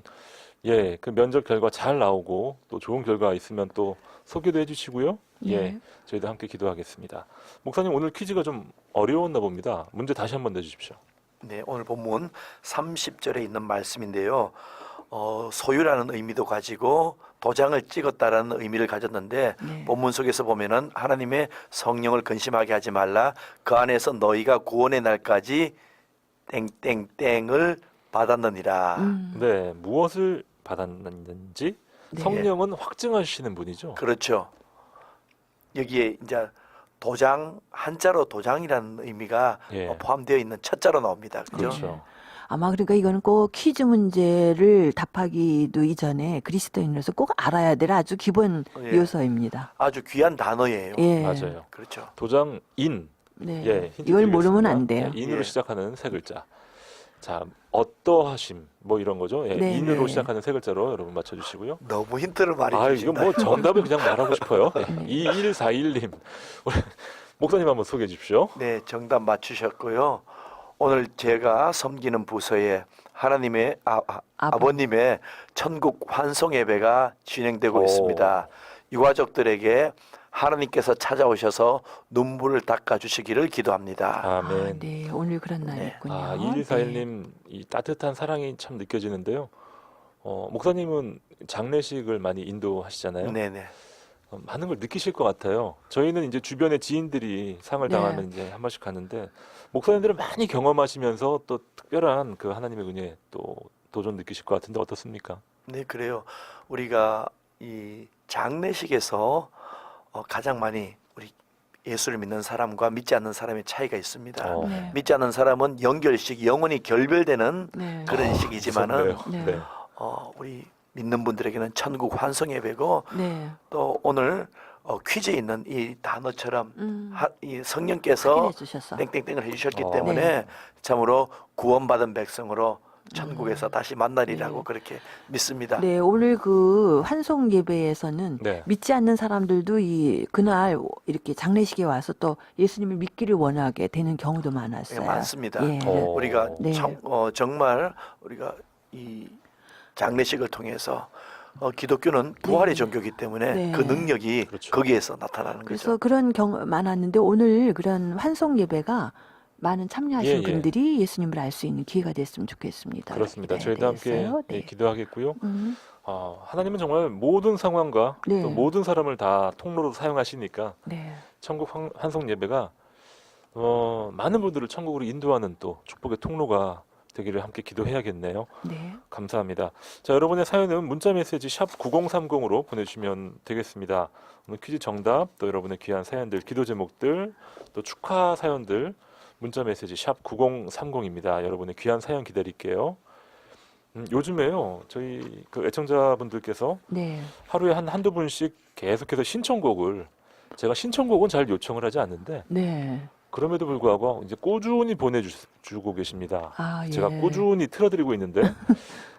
그 면접 결과 잘 나오고 또 좋은 결과 있으면 또 소개도 해주시고요. 예, 네. 저희도 함께 기도하겠습니다. 목사님 오늘 퀴즈가 좀 어려웠나 봅니다. 문제 다시 한번 내주십시오. 네, 오늘 본문 30절에 있는 말씀인데요. 소유라는 의미도 가지고 도장을 찍었다라는 의미를 가졌는데 네. 본문 속에서 보면은 하나님의 성령을 근심하게 하지 말라. 그 안에서 너희가 구원의 날까지 땡땡땡을 받았느니라. 네, 무엇을 받았는지 네. 성령은 확증하시는 분이죠. 그렇죠. 여기에 이제 도장, 한자로 도장이라는 의미가 예. 포함되어 있는 첫 자로 나옵니다. 그죠? 그렇죠. 아마 그러니까 이거는 꼭 퀴즈 문제를 답하기도 이전에 그리스도인으로서 꼭 알아야 될 아주 기본 예. 요소입니다. 아주 귀한 단어예요. 예. 맞아요. 그렇죠. 도장 인. 네. 예, 힌트 이걸 모르면 드리겠습니다. 안 돼요. 예, 인으로 예. 시작하는 세 글자. 자, 어떠하심 뭐 이런 거죠. 예, 네, 인으로 네. 시작하는 세 글자로 여러분 맞춰주시고요. 너무 힌트를 많이 아, 이거 주신다. 뭐 정답을 그냥 말하고 싶어요. 네. 2141님. 우리 목사님 한번 소개해 주십시오. 네, 정답 맞추셨고요. 오늘 제가 섬기는 부서에 하나님의 아버님의 천국 환송 예배가 진행되고 오. 있습니다. 유가족들에게 하나님께서 찾아오셔서 눈물을 닦아주시기를 기도합니다. 아멘. 아, 네, 오늘 그런 날이군요. 아, 2141님 이 따뜻한 사랑이 참 느껴지는데요. 목사님은 장례식을 많이 인도하시잖아요. 네네. 많은 걸 느끼실 것 같아요. 저희는 이제 주변의 지인들이 상을 네. 당하면 이제 한 번씩 가는데 목사님들은 많이 경험하시면서 또 특별한 그 하나님의 은혜 또 도전 느끼실 것 같은데 어떻습니까? 네, 그래요. 우리가 이 장례식에서 가장 많이 우리 예수를 믿는 사람과 믿지 않는 사람의 차이가 있습니다. 네. 믿지 않는 사람은 영결식, 영혼이 결별되는 네. 그런 식이지만은 무섭네요. 네. 네. 우리 믿는 분들에게는 천국 환송 예배고 네. 또 오늘 퀴즈에 있는 이 단어처럼 이 성령께서 확인해 주셔서. 땡땡땡을 해주셨기 어. 때문에 네. 참으로 구원받은 백성으로 천국에서 다시 만나리라고 네. 그렇게 믿습니다. 네, 오늘 그 환송 예배에서는 네. 믿지 않는 사람들도 그날 이렇게 장례식에 와서 또 예수님을 믿기를 원하게 되는 경우도 많았어요. 예, 많습니다. 예. 우리가 네. 정말 우리가 이 장례식을 통해서 기독교는 부활의 네. 종교이기 때문에 네. 그 능력이 그렇죠. 거기에서 나타나는 그래서 거죠. 그런 경우 많았는데 오늘 그런 환송 예배가 많은 참여하신 예, 예. 분들이 예수님을 알 수 있는 기회가 됐으면 좋겠습니다. 그렇습니다. 네, 저희도 함께 되겠어요? 예, 네. 기도하겠고요. 음, 하나님은 정말 모든 상황과 네. 또 모든 사람을 다 통로로 사용하시니까 네. 천국 환송 예배가 많은 분들을 천국으로 인도하는 또 축복의 통로가 되기를 함께 기도해야겠네요. 네. 감사합니다. 자, 여러분의 사연은 문자 메시지 샵 9030으로 보내주시면 되겠습니다. 오늘 퀴즈 정답, 또 여러분의 귀한 사연들, 기도 제목들, 또 축하 사연들 문자 메시지 샵 9030입니다. 여러분의 귀한 사연 기다릴게요. 요즘에요, 저희 그 애청자분들께서 네. 하루에 한두 분씩 계속해서 신청곡을, 제가 신청곡은 잘 요청을 하지 않는데 네. 그럼에도 불구하고 이제 꾸준히 보내주고 계십니다. 아, 예. 제가 꾸준히 틀어드리고 있는데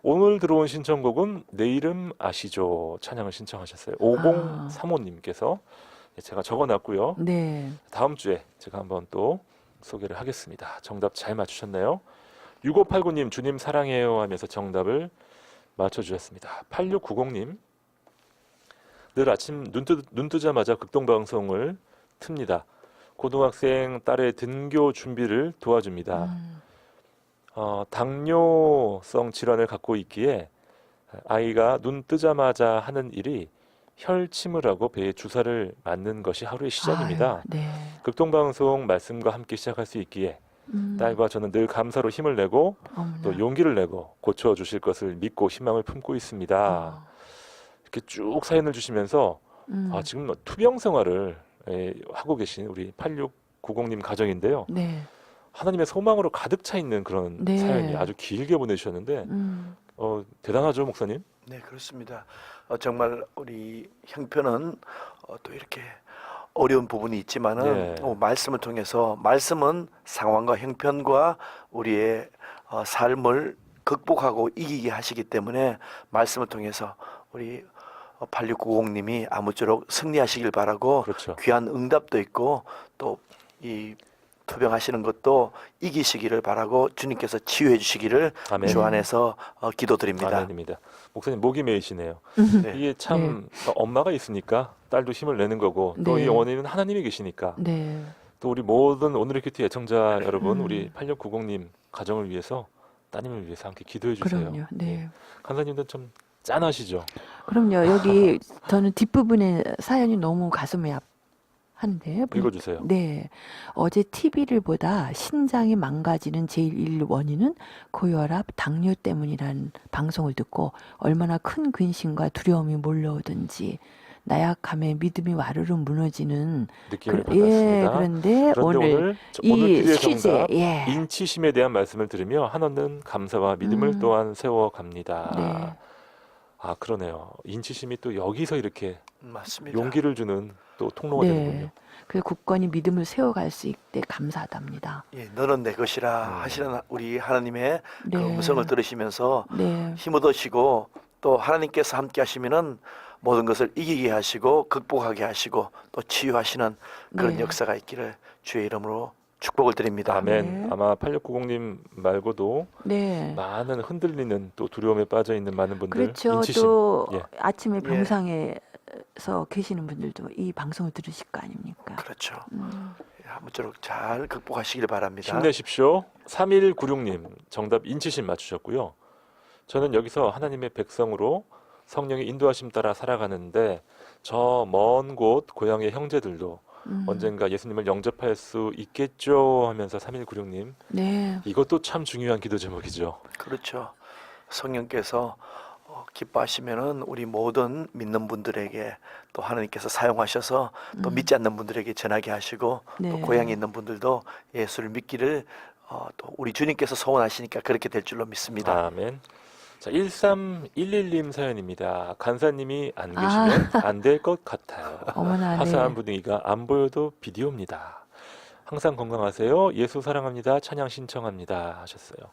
오늘 들어온 신청곡은 내 이름 아시죠? 찬양을 신청하셨어요. 5035님께서 제가 적어놨고요. 네. 다음 주에 제가 한번 또 소개를 하겠습니다. 정답 잘 맞추셨나요? 6589님 주님 사랑해요 하면서 정답을 맞춰주셨습니다. 8690님 늘 아침 눈 뜨자마자 극동방송을 틉니다. 고등학생 딸의 등교 준비를 도와줍니다. 당뇨성 질환을 갖고 있기에 아이가 눈 뜨자마자 하는 일이 혈침을 하고 배에 주사를 맞는 것이 하루의 시작입니다. 아유, 네. 극동방송 말씀과 함께 시작할 수 있기에 딸과 저는 늘 감사로 힘을 내고 어머나. 또 용기를 내고 고쳐주실 것을 믿고 희망을 품고 있습니다. 이렇게 쭉 사연을 주시면서 지금 투병 생활을 하고 계신 우리 8690님 가정인데요. 네. 하나님의 소망으로 가득 차 있는 그런 네. 사연이 아주 길게 보내주셨는데 대단하죠, 목사님? 네, 그렇습니다. 정말 우리 형편은 또 이렇게 어려운 부분이 있지만은 네. 말씀을 통해서 말씀은 상황과 형편과 우리의 삶을 극복하고 이기게 하시기 때문에 말씀을 통해서 우리 8690님이 아무쪼록 승리하시길 바라고 그렇죠. 귀한 응답도 있고 또 이 투병하시는 것도 이기시기를 바라고 주님께서 치유해 주시기를 아멘. 주 안에서 기도드립니다. 아멘입니다. 목사님 목이 메이시네요. 네. 이게 참 엄마가 있으니까 딸도 힘을 내는 거고 또 네. 이 어머니는 하나님이 계시니까 네. 또 우리 모든 오늘의 큐티 애청자 여러분, 음. 우리 8690님 가정을 위해서 따님을 위해서 함께 기도해 주세요. 그럼요. 네. 간사님도 좀 짠하시죠? 그럼요. 여기 저는 뒷부분에 사연이 너무 가슴이 한데 읽어주세요. 네. 어제 TV를 보다 신장이 망가지는 제일 원인은 고혈압, 당뇨 때문이라는 방송을 듣고 얼마나 큰 근심과 두려움이 몰려오든지 나약함에 믿음이 와르르 무너지는 느낌을 예, 받았습니다. 그런데 그런데 오늘 오늘 이 퀴즈의 퀴즈 정답 예. 인치심에 대한 말씀을 들으며 한없는 감사와 믿음을 또한 세워갑니다. 네. 아, 그러네요. 인치심이 또 여기서 이렇게 맞습니다. 용기를 주는 또 통로가 되는군요. 네. 그 굳건히 믿음을 세워갈 수 있게 감사하답니다. 예, 너는 내 것이라 하시는 우리 하나님의 그 네. 음성을 들으시면서 네. 힘 얻으시고 또 하나님께서 함께 하시면은 모든 것을 이기게 하시고 극복하게 하시고 또 치유하시는 그런 네. 역사가 있기를 주의 이름으로 축복을 드립니다. 아멘. 네. 아마 8690님 말고도 네. 많은 흔들리는 또 두려움에 빠져 있는 많은 분들 그렇죠. 인치심. 또 예. 아침에 병상에 주변에서 계시는 분들도 이 방송을 들으실 거 아닙니까? 그렇죠. 음. 아무쪼록 잘 극복하시길 바랍니다. 힘내십시오. 3196님 정답 인치심 맞추셨고요. 저는 여기서 하나님의 백성으로 성령의 인도하심 따라 살아가는데 저 먼 곳 고향의 형제들도 언젠가 예수님을 영접할 수 있겠죠 하면서 3196님 네. 이것도 참 중요한 기도 제목이죠. 그렇죠. 성령께서 기뻐하시면은 우리 모든 믿는 분들에게 또 하나님께서 사용하셔서 또 믿지 않는 분들에게 전하게 하시고 네. 또 고향에 있는 분들도 예수를 믿기를 또 우리 주님께서 소원하시니까 그렇게 될 줄로 믿습니다. 아멘. 자, 1311님 사연입니다. 간사님이 안 계시면 안 될 것 같아요. 어머나, 화사한 네. 분위기가 안 보여도 비디오입니다. 항상 건강하세요. 예수 사랑합니다. 찬양 신청합니다. 하셨어요.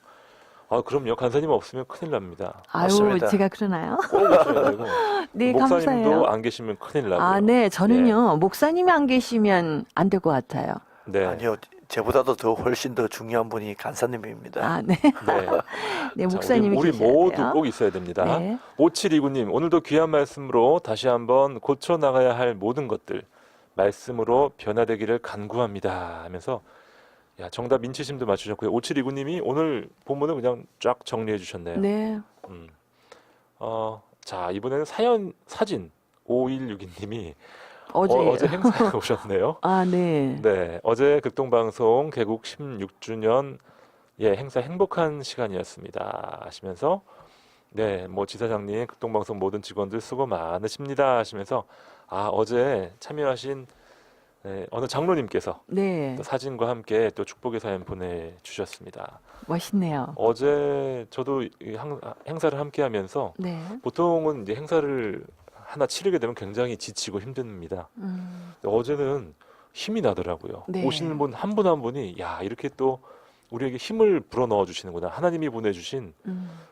아, 그럼요. 간사님 없으면 큰일 납니다. 아유, 맞습니다. 제가 그러나요? 꼭 오셔야 되고 네, 목사님도 감사해요. 안 계시면 큰일 나고요. 아, 네, 저는요, 목사님이 안 계시면 안 될 것 같아요. 네. 아니요, 제보다도 더 훨씬 더 중요한 분이 간사님입니다. 아, 네. 네. 네, 자, 목사님이 우리 계셔야 모두 돼요. 꼭 있어야 됩니다. 네. 5729님 오늘도 귀한 말씀으로 다시 한번 고쳐 나가야 할 모든 것들 말씀으로 변화되기를 간구합니다 하면서 야, 정답 인치심도 맞추셨고요. 5729님이 오늘 본문을 그냥 쫙 정리해 주셨네요. 네. 자, 이번에는 사진 5162님이 어제. 어제 행사에 오셨네요. 아, 네. 네, 어제 극동방송 개국 16주년 행사 행복한 시간이었습니다 하시면서 네, 뭐 지사장님, 극동방송 모든 직원들 수고 많으십니다 하시면서 어제 참여하신 어느 장로님께서 네. 또 사진과 함께 또 축복의 사연 보내주셨습니다. 멋있네요. 어제 저도 행사를 함께 하면서 네. 보통은 이제 행사를 하나 치르게 되면 굉장히 지치고 힘듭니다. 어제는 힘이 나더라고요. 네. 오시는 분 한 분 한 분이 야, 이렇게 또 우리에게 힘을 불어넣어 주시는구나. 하나님이 보내주신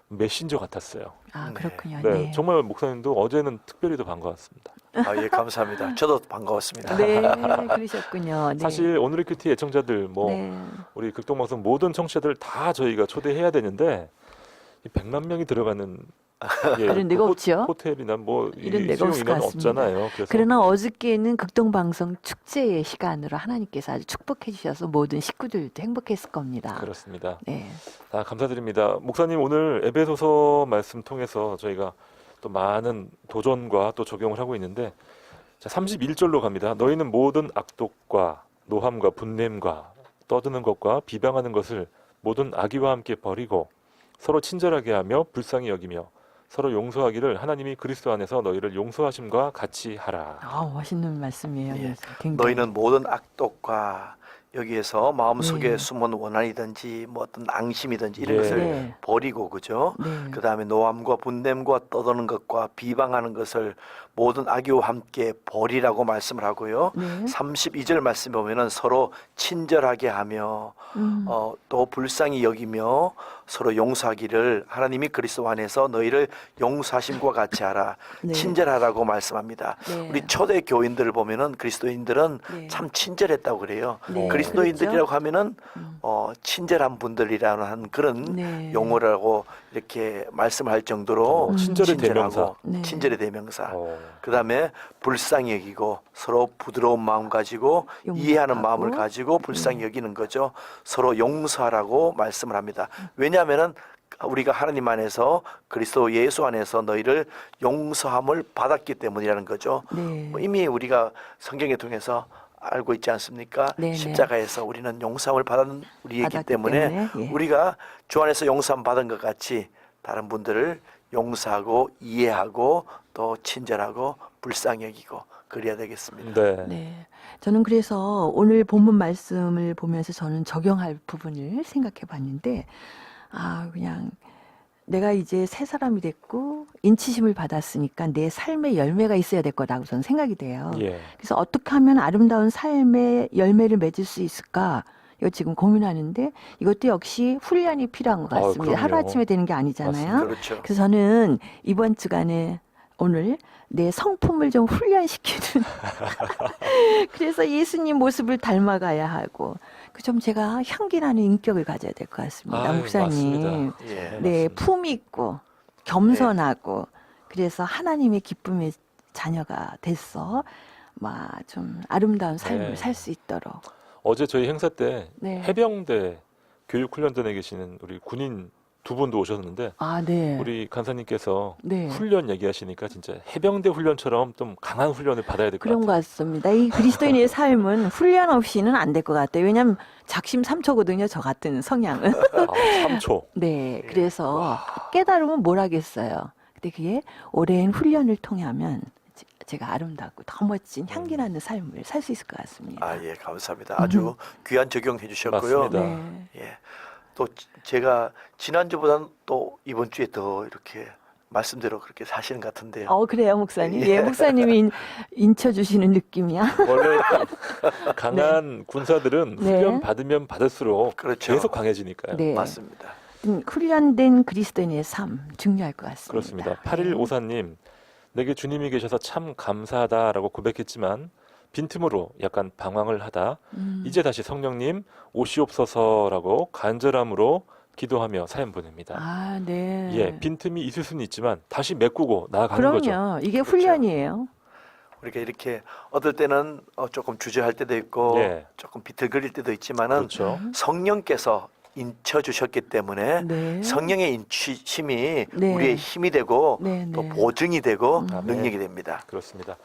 메신저 같았어요. 아, 네. 그렇군요. 네, 네. 정말 목사님도 어제는 특별히 더 반가웠습니다. 예, 감사합니다. 저도 반가웠습니다. 네, 그러셨군요. 네. 사실 오늘의 큐티 애청자들 네. 우리 극동방송 모든 청취자들 다 저희가 초대해야 되는데 이 100만 명이 들어가는 그런 데가 없죠. 호텔이나 뭐 이런 데가 없을 것 수용 인원 같습니다. 없잖아요. 그래서 그러나 어저께는 극동방송 축제의 시간으로 하나님께서 아주 축복해 주셔서 모든 식구들도 행복했을 겁니다. 그렇습니다. 네. 감사드립니다. 목사님 오늘 에베소서 말씀 통해서 저희가 또 많은 도전과 또 적용을 하고 있는데 자, 31절로 갑니다. 너희는 모든 악독과 노함과 분냄과 떠드는 것과 비방하는 것을 모든 악의와 함께 버리고 서로 친절하게 하며 불쌍히 여기며 서로 용서하기를 하나님이 그리스도 안에서 너희를 용서하심과 같이 하라. 아, 멋있는 말씀이에요. 예. 그래서 굉장히. 너희는 모든 악독과 여기에서 마음속에 네. 숨은 원한이든지 뭐 어떤 앙심이든지 이런 예. 것을 네. 버리고 그죠? 네. 그 다음에 노함과 분냄과 떠드는 것과 비방하는 것을 모든 악의와 함께 버리라고 말씀을 하고요. 네. 32절 말씀 보면은 서로 친절하게 하며 또 불쌍히 여기며 서로 용서하기를 하나님이 그리스도 안에서 너희를 용서하심과 같이 하라. 네. 친절하라고 말씀합니다. 네. 우리 초대 교인들을 보면은 그리스도인들은 네. 참 친절했다고 그래요. 네. 그리스도인들이라고 하면은 친절한 분들이라는 그런 네. 용어라고 이렇게 말씀할 정도로 친절의 친절하고 대명사. 네. 친절의 대명사. 어, 그 다음에 불쌍히 여기고 서로 부드러운 마음 가지고 용서하고. 이해하는 마음을 가지고 불쌍히 여기는 거죠. 서로 용서하라고 말씀을 합니다. 왜냐하면은 우리가 하나님 안에서 그리스도 예수 안에서 너희를 용서함을 받았기 때문이라는 거죠. 네. 뭐 이미 우리가 성경에 통해서 알고 있지 않습니까? 네네. 십자가에서 우리는 용서함을 받은 우리이기 받았기 때문에 때문에, 예. 우리가 주 안에서 용서함 받은 것 같이 다른 분들을 용서하고 이해하고 또 친절하고 불쌍히 여기고 그래야 되겠습니다. 네. 네. 저는 그래서 오늘 본문 말씀을 보면서 저는 적용할 부분을 생각해 봤는데, 그냥 내가 이제 새 사람이 됐고, 인치심을 받았으니까 내 삶의 열매가 있어야 될 거라고 저는 생각이 돼요. 예. 그래서 어떻게 하면 아름다운 삶의 열매를 맺을 수 있을까? 이거 지금 고민하는데, 이것도 역시 훈련이 필요한 것 같습니다. 그럼요. 하루아침에 되는 게 아니잖아요. 맞습니다. 그렇죠. 그래서 저는 이번 주간에 오늘 내 성품을 좀 훈련시키는 그래서 예수님 모습을 닮아가야 하고 좀 제가 향기나는 인격을 가져야 될 것 같습니다. 아유, 목사님. 맞습니다. 예. 네, 맞습니다. 품이 있고 겸손하고 그래서 하나님의 기쁨에 자녀가 됐어. 막 좀 아름다운 삶을 네. 살 수 있도록. 어제 저희 행사 때 네. 해병대 교육훈련단에 계시는 우리 군인 두 분도 오셨는데 아, 네. 우리 간사님께서 네. 훈련 얘기하시니까 진짜 해병대 훈련처럼 좀 강한 훈련을 받아야 될 것 그런 같아요. 것 같습니다. 이 그리스도인의 삶은 훈련 없이는 안 될 것 같아요. 왜냐하면 작심삼초거든요. 저 같은 성향은. 3초. 네. 예. 그래서 깨달으면 뭘 하겠어요. 근데 그게 오랜 훈련을 통해 하면 제가 아름답고 더 멋진 향기 나는 삶을 살 수 있을 것 같습니다. 아, 예, 감사합니다. 아주 귀한 적용해 주셨고요. 맞습니다. 네. 예. 또 제가 지난주보다는 또 이번 주에 더 이렇게 말씀대로 그렇게 사시는 것 같은데요. 그래요, 목사님. 예. 예, 목사님이 인쳐주시는 느낌이야. 원래 강한 군사들은 네. 훈련 받으면 받을수록 그렇죠. 계속 강해지니까요. 네. 맞습니다. 훈련된 그리스도인의 삶 중요할 것 같습니다. 그렇습니다. 8154님, 내게 주님이 계셔서 참 감사하다라고 고백했지만 빈틈으로 약간 방황을 하다 이제 다시 성령님 오시옵소서라고 간절함으로 기도하며 사연 보냅니다. 아, 네. 예, 빈틈이 있을 수는 있지만 다시 메꾸고 나아가는 거죠. 그럼요. 이게 그렇죠. 훈련이에요. 우리가 이렇게 어떨 때는 조금 주저할 때도 있고 예. 조금 비틀거릴 때도 있지만은 그렇죠. 성령께서 인쳐 주셨기 때문에 네. 성령의 인치심이 네. 우리의 힘이 되고 네, 또 네. 보증이 되고 아멘. 능력이 됩니다. 그렇습니다.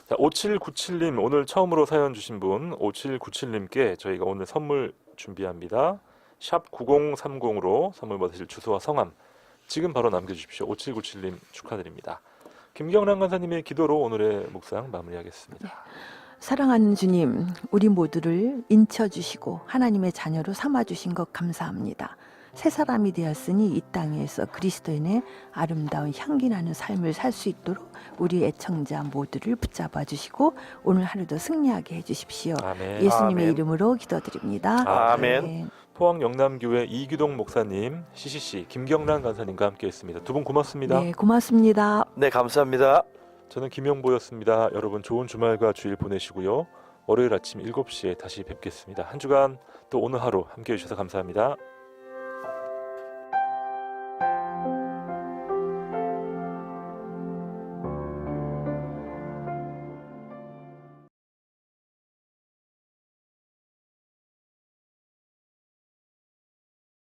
자, 5797님 오늘 처음으로 사연 주신 분 5797님께 저희가 오늘 선물 준비합니다. 샵 9030으로 선물 받으실 주소와 성함 지금 바로 남겨주십시오. 5797님 축하드립니다. 김경란 간사님의 기도로 오늘의 묵상 마무리하겠습니다. 사랑하는 주님, 우리 모두를 인쳐주시고 하나님의 자녀로 삼아주신 것 감사합니다. 새 사람이 되었으니 이 땅에서 그리스도인의 아름다운 향기 나는 삶을 살 수 있도록 우리 애청자 모두를 붙잡아 주시고 오늘 하루도 승리하게 해주십시오. 아멘. 예수님의 아멘. 이름으로 기도드립니다. 아멘. 포항 영남교회 이기동 목사님, CCC 김경란 간사님과 함께했습니다. 두 분 고맙습니다. 네, 고맙습니다. 네, 감사합니다. 저는 김용보였습니다. 여러분 좋은 주말과 주일 보내시고요. 월요일 아침 7시에 다시 뵙겠습니다. 한 주간 또 오늘 하루 함께해 주셔서 감사합니다.